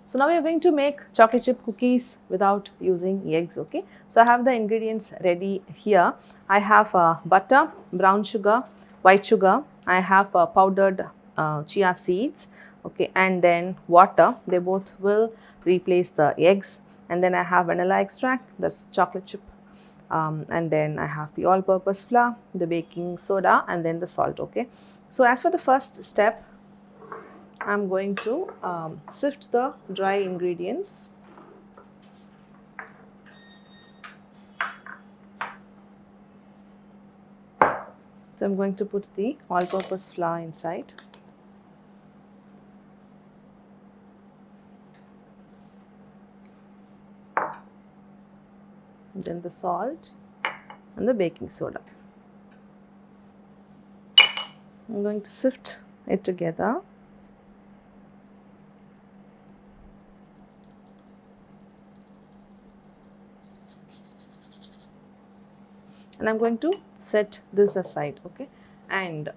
So now we are going to make chocolate chip cookies without using eggs. Okay, so I have the ingredients ready here. I have butter, brown sugar, white sugar. I have powdered chia seeds. Okay, and then water. They both will replace the eggs. And then I have vanilla extract, that's chocolate chip. And then I have the all-purpose flour, the baking soda, and then the salt. Okay, so as for the first step, I'm going to sift the dry ingredients. So I'm going to put the all-purpose flour inside. Then the salt and the baking soda. I'm going to sift it together. And I'm going to set this aside. Okay, and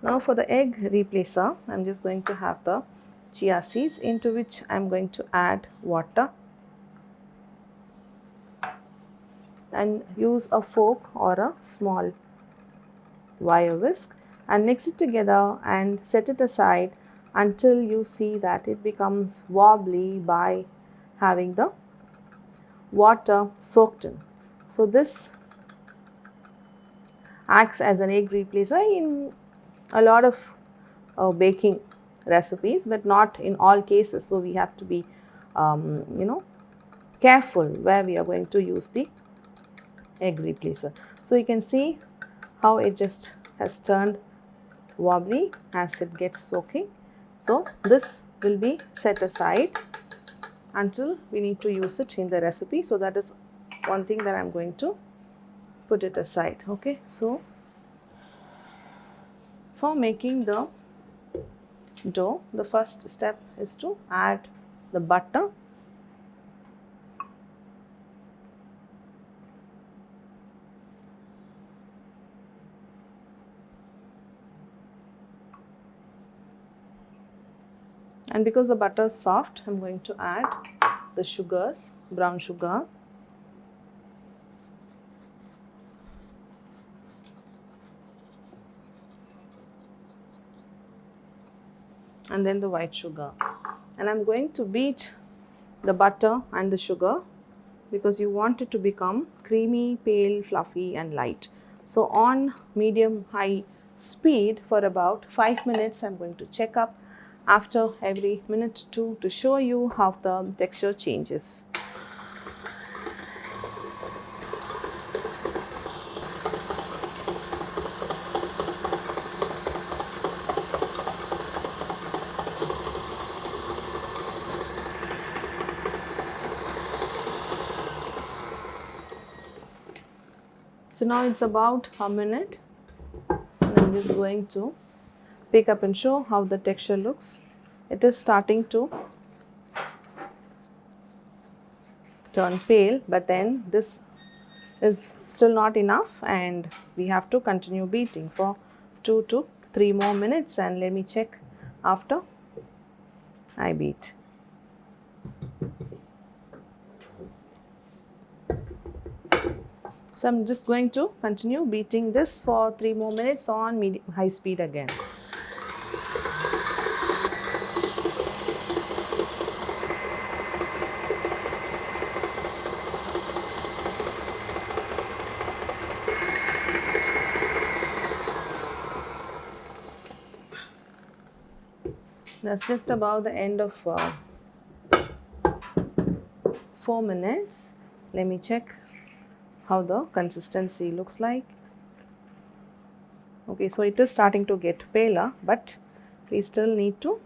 now for the egg replacer, I'm just going to have the chia seeds, into which I'm going to add water and use a fork or a small wire whisk and mix it together and set it aside until you see that it becomes wobbly by having the water soaked in. So this acts as an egg replacer in a lot of baking recipes, but not in all cases. So we have to be careful where we are going to use the egg replacer. So you can see how it just has turned wobbly as it gets soaking. So this will be set aside until we need to use it in the recipe. So that is one thing that I'm going to put it aside. Okay, so for making the dough, the first step is to add the butter. And because the butter is soft, I'm going to add the sugars, brown sugar, and then the white sugar. And I'm going to beat the butter and the sugar because you want it to become creamy, pale, fluffy and light. So on medium-high speed for about 5 minutes, I'm going to check up after every minute or two to show you how the texture changes. So now it's about a minute, and I'm just going to pick up and show how the texture looks. It is starting to turn pale, but then this is still not enough and we have to continue beating for 2 to 3 more minutes. And let me check after I beat. So I'm just going to continue beating this for 3 more minutes on high speed again. That's just about the end of 4 minutes. Let me check how the consistency looks like. Okay, so it is starting to get paler, but we still need to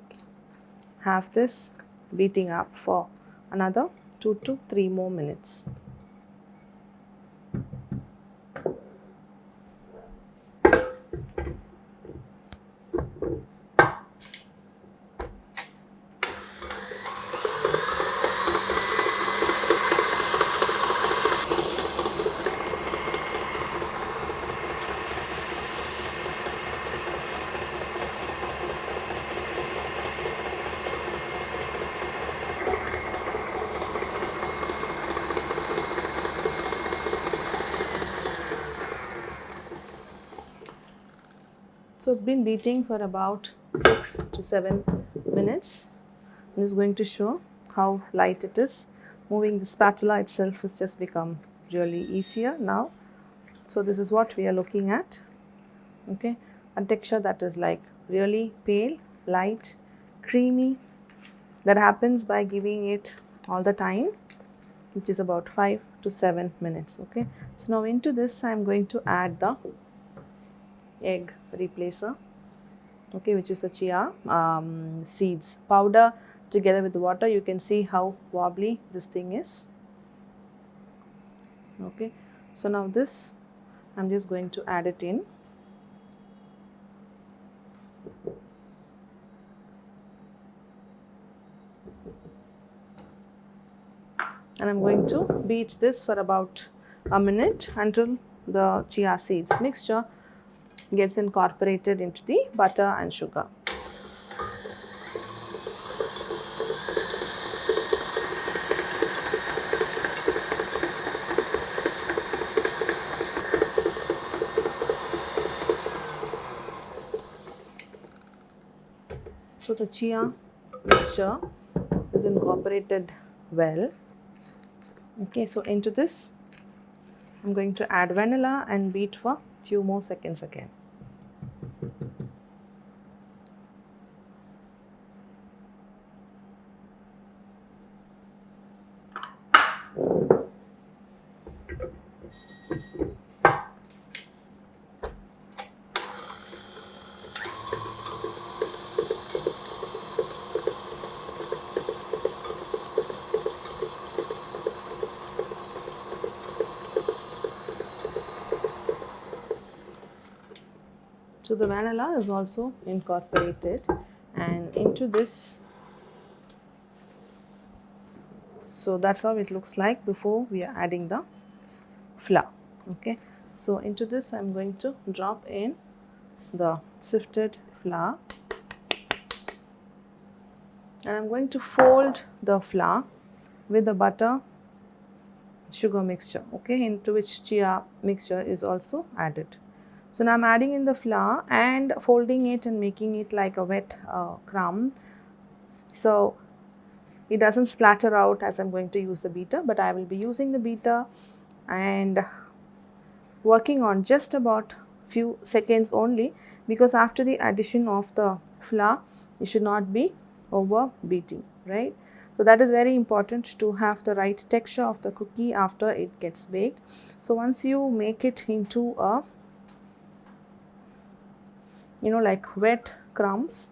have this beating up for another 2 to 3 more minutes. So it's been beating for about 6 to 7 minutes. I'm just going to show how light it is. Moving the spatula itself has just become really easier now. So this is what we are looking at. Okay, a texture that is like really pale, light, creamy. That happens by giving it all the time, which is about 5 to 7 minutes. Okay, so now into this I am going to add the egg replacer, okay, which is the chia seeds powder together with the water. You can see how wobbly this thing is. Okay, so now this I'm just going to add it in. And I'm going to beat this for about a minute until the chia seeds mixture gets incorporated into the butter and sugar. So the chia mixture is incorporated well. Okay, so into this I'm going to add vanilla and beat for few more seconds again. So the vanilla is also incorporated, and into this, so that's how it looks like before we are adding the flour. Okay, so into this I'm going to drop in the sifted flour, and I'm going to fold the flour with the butter sugar mixture, okay, into which chia mixture is also added. So now I'm adding in the flour and folding it and making it like a wet crumb, so it doesn't splatter out as I'm going to use the beater. But I will be using the beater and working on just about few seconds only, because after the addition of the flour you should not be over beating, right? So that is very important to have the right texture of the cookie after it gets baked. So once you make it into a like wet crumbs,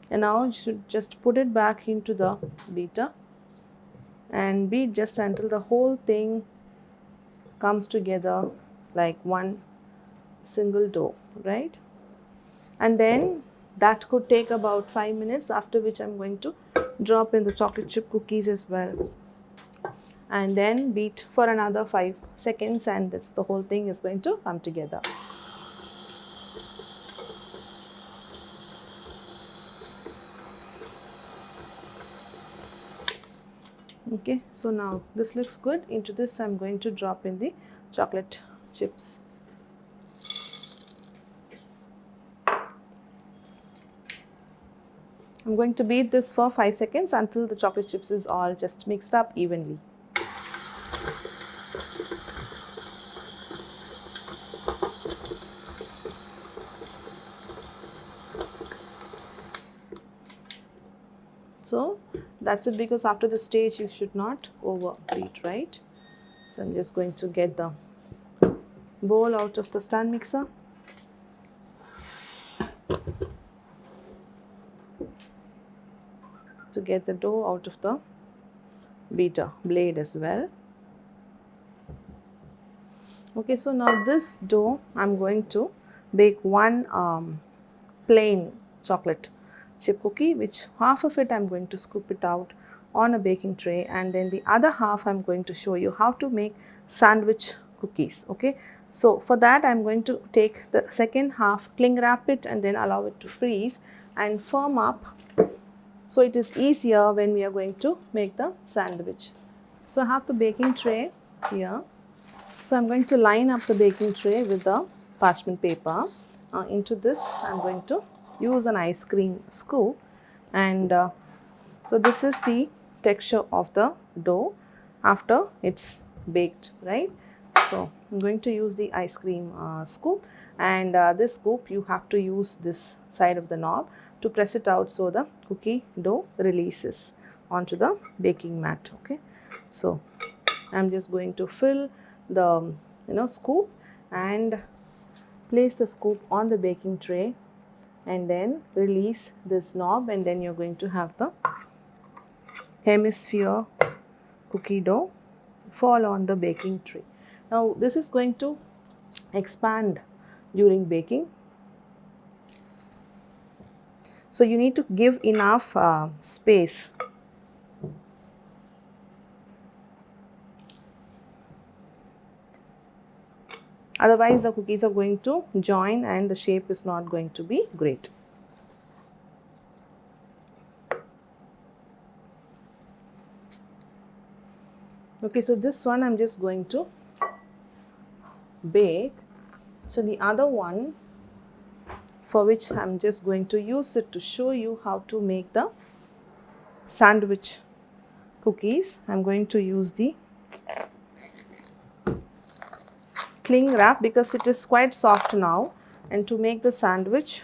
and now you should just put it back into the beater and beat just until the whole thing comes together like one single dough, right? And then that could take about 5 minutes, after which I'm going to drop in the chocolate chip cookies as well, and then beat for another 5 seconds, and that's the whole thing is going to come together. Okay, so now this looks good. Into this I'm going to drop in the chocolate chips. I'm going to beat this for 5 seconds until the chocolate chips is all just mixed up evenly. So that's it, because after the stage you should not overbeat, right? So I'm just going to get the bowl out of the stand mixer. To get the dough out of the beater blade as well. Okay, so now this dough I'm going to bake one plain chocolate chip cookie, which half of it I'm going to scoop it out on a baking tray, and then the other half I'm going to show you how to make sandwich cookies. Okay, so for that I'm going to take the second half, cling wrap it, and then allow it to freeze and firm up, so it is easier when we are going to make the sandwich. So I have the baking tray here. So I'm going to line up the baking tray with the parchment paper. Into this I'm going to use an ice cream scoop, and so this is the texture of the dough after it's baked, right? So I'm going to use the ice cream scoop, and this scoop you have to use this side of the knob to press it out so the cookie dough releases onto the baking mat. Okay, so I'm just going to fill the scoop and place the scoop on the baking tray, and then release this knob, and then you're going to have the hemisphere cookie dough fall on the baking tray. Now this is going to expand during baking, so you need to give enough space. Otherwise the cookies are going to join and the shape is not going to be great. Okay, so this one I'm just going to bake. So the other one, for which I'm just going to use it to show you how to make the sandwich cookies, I'm going to use the cling wrap because it is quite soft now, and to make the sandwich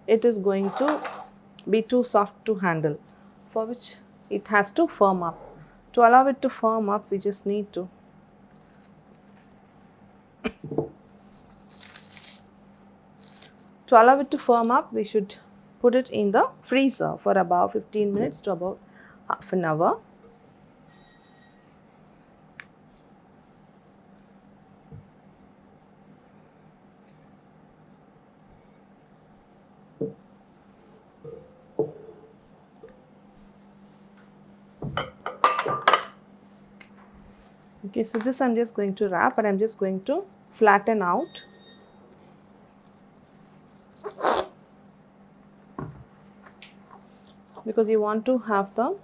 it is going to be too soft to handle, for which it has to firm up. To allow it to firm up, we just need to we should put it in the freezer for about 15 minutes to about half an hour. Okay, so this I'm just going to wrap, and I'm just going to flatten out. Because you want to have the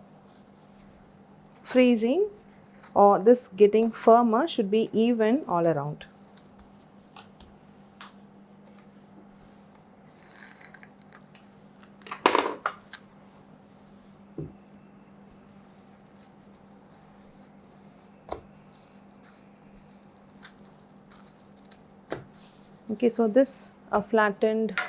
freezing or this getting firmer should be even all around. Okay, so this flattened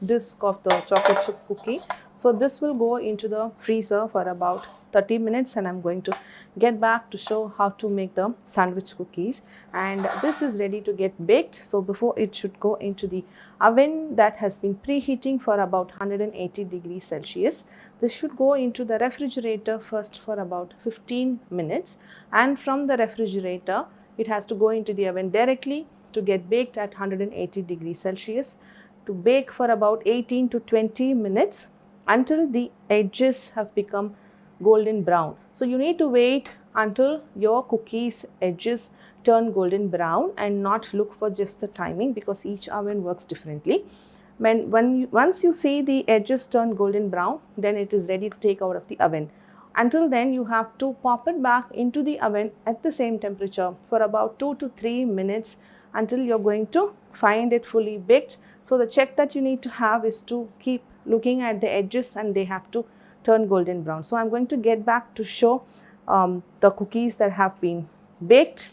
disc of the chocolate chip cookie, so this will go into the freezer for about 30 minutes, and I'm going to get back to show how to make the sandwich cookies. And this is ready to get baked, so before it should go into the oven that has been preheating for about 180 degrees Celsius. This should go into the refrigerator first for about 15 minutes, and from the refrigerator it has to go into the oven directly to get baked at 180 degrees Celsius, to bake for about 18 to 20 minutes until the edges have become golden brown. So you need to wait until your cookies edges turn golden brown and not look for just the timing, because each oven works differently. Once you see the edges turn golden brown, then it is ready to take out of the oven. Until then, you have to pop it back into the oven at the same temperature for about 2 to 3 minutes until you're going to find it fully baked. So the check that you need to have is to keep looking at the edges and they have to turn golden brown. So I'm going to get back to show the cookies that have been baked.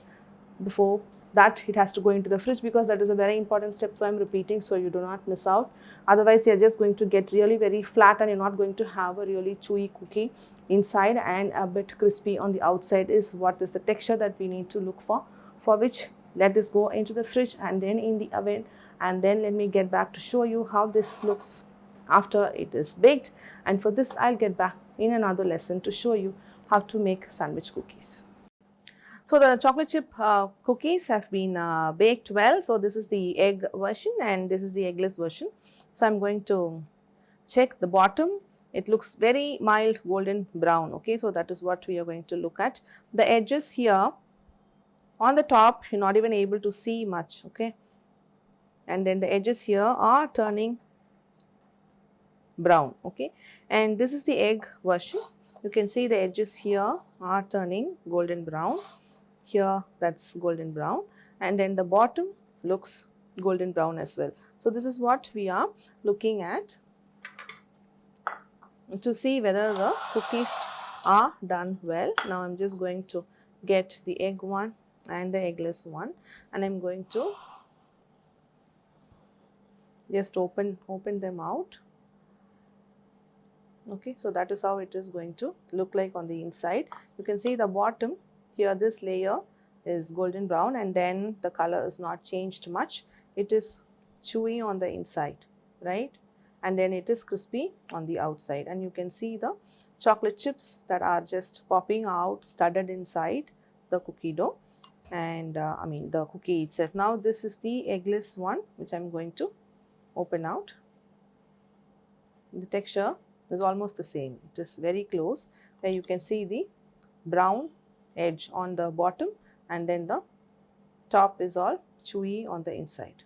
Before that, it has to go into the fridge because that is a very important step, so I'm repeating so you do not miss out. Otherwise you're just going to get really very flat and you're not going to have a really chewy cookie inside, and a bit crispy on the outside is what is the texture that we need to look for which let this go into the fridge and then in the oven, and then let me get back to show you how this looks after it is baked. And for this I'll get back in another lesson to show you how to make sandwich cookies. So the chocolate chip cookies have been baked well. So this is the egg version and this is the eggless version. So I'm going to check the bottom. It looks very mild golden brown. Okay, so that is what we are going to look at. The edges here on the top, you're not even able to see much. Okay, and then the edges here are turning brown. Okay, and this is the egg version. You can see the edges here are turning golden brown. here that's golden brown, and then the bottom looks golden brown as well. So this is what we are looking at to see whether the cookies are done well. Now I'm just going to get the egg one and the eggless one, and I'm going to just open them out. Okay, so that is how it is going to look like on the inside. You can see the bottom here, this layer is golden brown, and then the color is not changed much. It is chewy on the inside, right? And then it is crispy on the outside, and you can see the chocolate chips that are just popping out, studded inside the cookie dough, and I mean the cookie itself. Now this is the eggless one, which I'm going to open out. The texture is almost the same. It is very close, where you can see the brown edge on the bottom, and then the top is all chewy on the inside.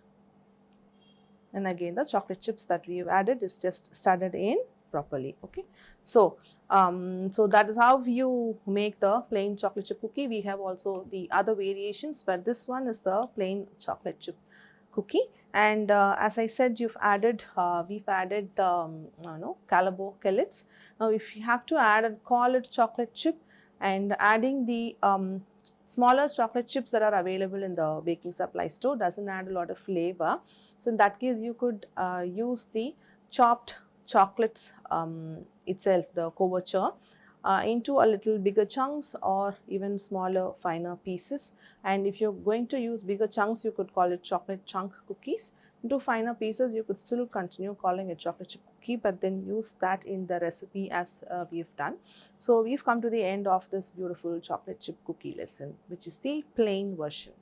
And again, the chocolate chips that we've added is just studded in properly. Okay, so so that is how you make the plain chocolate chip cookie. We have also the other variations, but this one is the plain chocolate chip cookie. And as I said, we've added the Calabo Kellets. Now if you have to add and call it chocolate chip, and adding the smaller chocolate chips that are available in the baking supply store doesn't add a lot of flavor. So in that case, you could use the chopped chocolates itself, the couverture, into a little bigger chunks or even smaller, finer pieces. And if you're going to use bigger chunks, you could call it chocolate chunk cookies. Into finer pieces, you could still continue calling it chocolate chip cookie, but then use that in the recipe as we've done. So we've come to the end of this beautiful chocolate chip cookie lesson, which is the plain version.